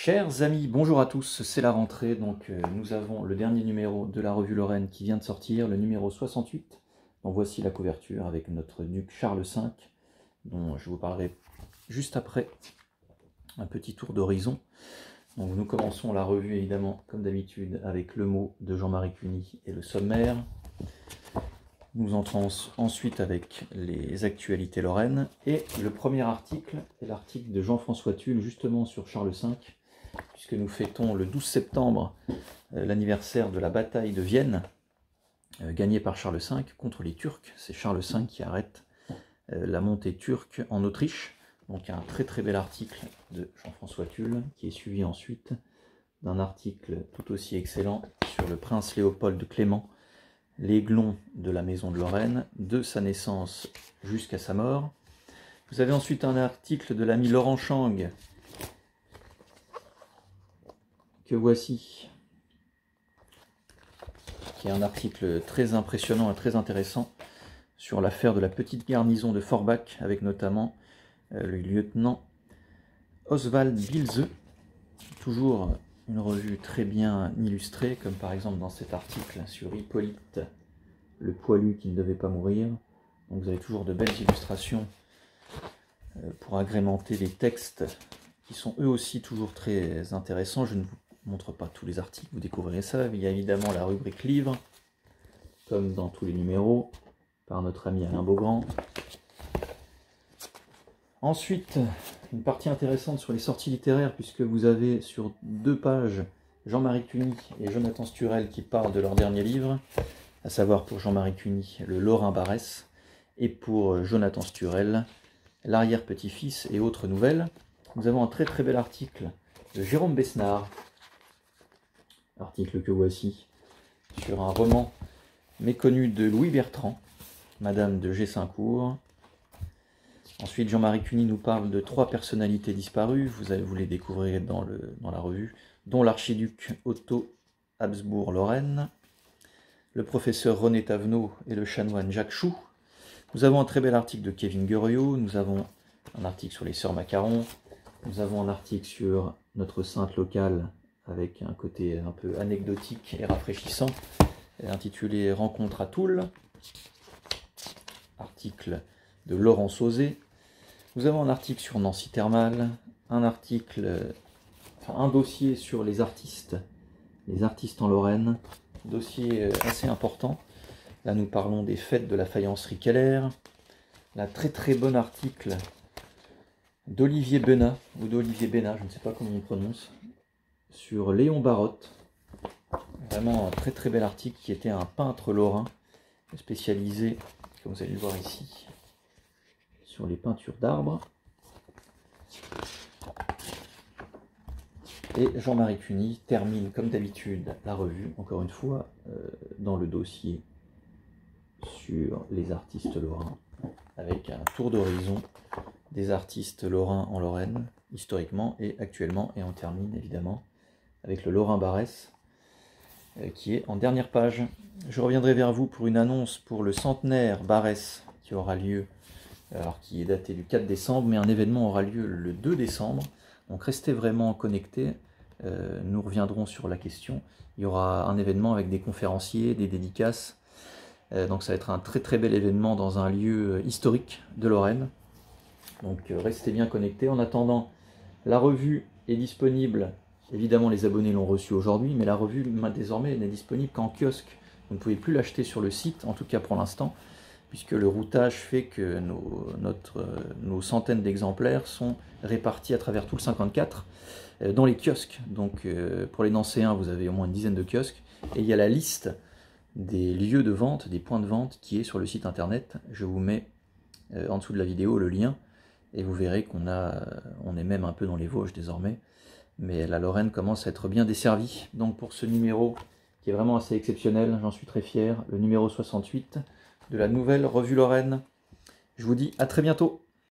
Chers amis, bonjour à tous, c'est la rentrée, donc nous avons le dernier numéro de la revue Lorraine qui vient de sortir, le numéro 68. Donc voici la couverture avec notre duc Charles V, dont je vous parlerai juste après un petit tour d'horizon. Donc nous commençons la revue évidemment comme d'habitude avec le mot de Jean-Marie Cuny et le sommaire. Nous entrons ensuite avec les actualités lorraines et le premier article est l'article de Jean-François Tulle justement sur Charles V, puisque nous fêtons le 12 septembre l'anniversaire de la bataille de Vienne gagnée par Charles V contre les Turcs. C'est Charles V qui arrête la montée turque en Autriche. Donc un très bel article de Jean-François Tulle qui est suivi ensuite d'un article tout aussi excellent sur le prince Léopold Clément, l'aiglon de la maison de Lorraine, de sa naissance jusqu'à sa mort. Vous avez ensuite un article de l'ami Laurent Chang, que voici, qui est un article très impressionnant et très intéressant sur l'affaire de la petite garnison de Forbach, avec notamment le lieutenant Oswald Bilze. Toujours une revue très bien illustrée, comme par exemple dans cet article sur Hippolyte, le poilu qui ne devait pas mourir. Donc vous avez toujours de belles illustrations pour agrémenter les textes qui sont eux aussi toujours très intéressants. Je ne vous montre pas tous les articles, vous découvrirez ça. Il y a évidemment la rubrique livres, comme dans tous les numéros, par notre ami Alain Beaugrand. Ensuite, une partie intéressante sur les sorties littéraires, puisque vous avez sur 2 pages Jean-Marie Cuny et Jonathan Sturel qui parlent de leur dernier livre, à savoir pour Jean-Marie Cuny, le Lorrain Barès, et pour Jonathan Sturel, l'arrière-petit-fils et autres nouvelles. Nous avons un très bel article de Jérôme Besnard, article que voici, sur un roman méconnu de Louis Bertrand, Madame de Gessincourt. Ensuite, Jean-Marie Cuny nous parle de 3 personnalités disparues, vous les découvrirez dans la revue, dont l'archiduc Otto Habsbourg-Lorraine, le professeur René Tavenot et le chanoine Jacques Chou. Nous avons un très bel article de Kevin Guriot, nous avons un article sur les sœurs Macaron, nous avons un article sur notre sainte locale avec un côté un peu anecdotique et rafraîchissant, intitulé Rencontre à Toul, article de Laurent Sauzet. Nous avons un article sur Nancy Thermal, un dossier sur les artistes en Lorraine, dossier assez important. Là nous parlons des fêtes de la faïencerie Keller, la très bon article d'Olivier Benat, ou d'Olivier Benat, je ne sais pas comment on prononce, sur Léon Barotte. Vraiment un très bel article qui était un peintre lorrain spécialisé, comme vous allez le voir ici, sur les peintures d'arbres. Et Jean-Marie Cuny termine comme d'habitude la revue, encore une fois, dans le dossier sur les artistes lorrains, avec un tour d'horizon des artistes lorrains en Lorraine, historiquement et actuellement, et on termine évidemment avec le Lorrain Barès, qui est en dernière page. Je reviendrai vers vous pour une annonce pour le centenaire Barès, qui aura lieu, alors qui est daté du 4 décembre, mais un événement aura lieu le 2 décembre, donc restez vraiment connectés, nous reviendrons sur la question. Il y aura un événement avec des conférenciers, des dédicaces, donc ça va être un très bel événement dans un lieu historique de Lorraine, donc restez bien connectés. En attendant, la revue est disponible, évidemment les abonnés l'ont reçue aujourd'hui, mais la revue désormais n'est disponible qu'en kiosque, vous ne pouvez plus l'acheter sur le site, en tout cas pour l'instant, puisque le routage fait que nos centaines d'exemplaires sont répartis à travers tout le 54 dans les kiosques. Donc pour les Nancéens, vous avez au moins une dizaine de kiosques, et il y a la liste des lieux de vente, des points de vente qui est sur le site internet. Je vous mets en dessous de la vidéo le lien, et vous verrez qu'on est même un peu dans les Vosges désormais, mais la Lorraine commence à être bien desservie. Donc pour ce numéro qui est vraiment assez exceptionnel, j'en suis très fier, le numéro 68 de la nouvelle revue Lorraine. Je vous dis à très bientôt.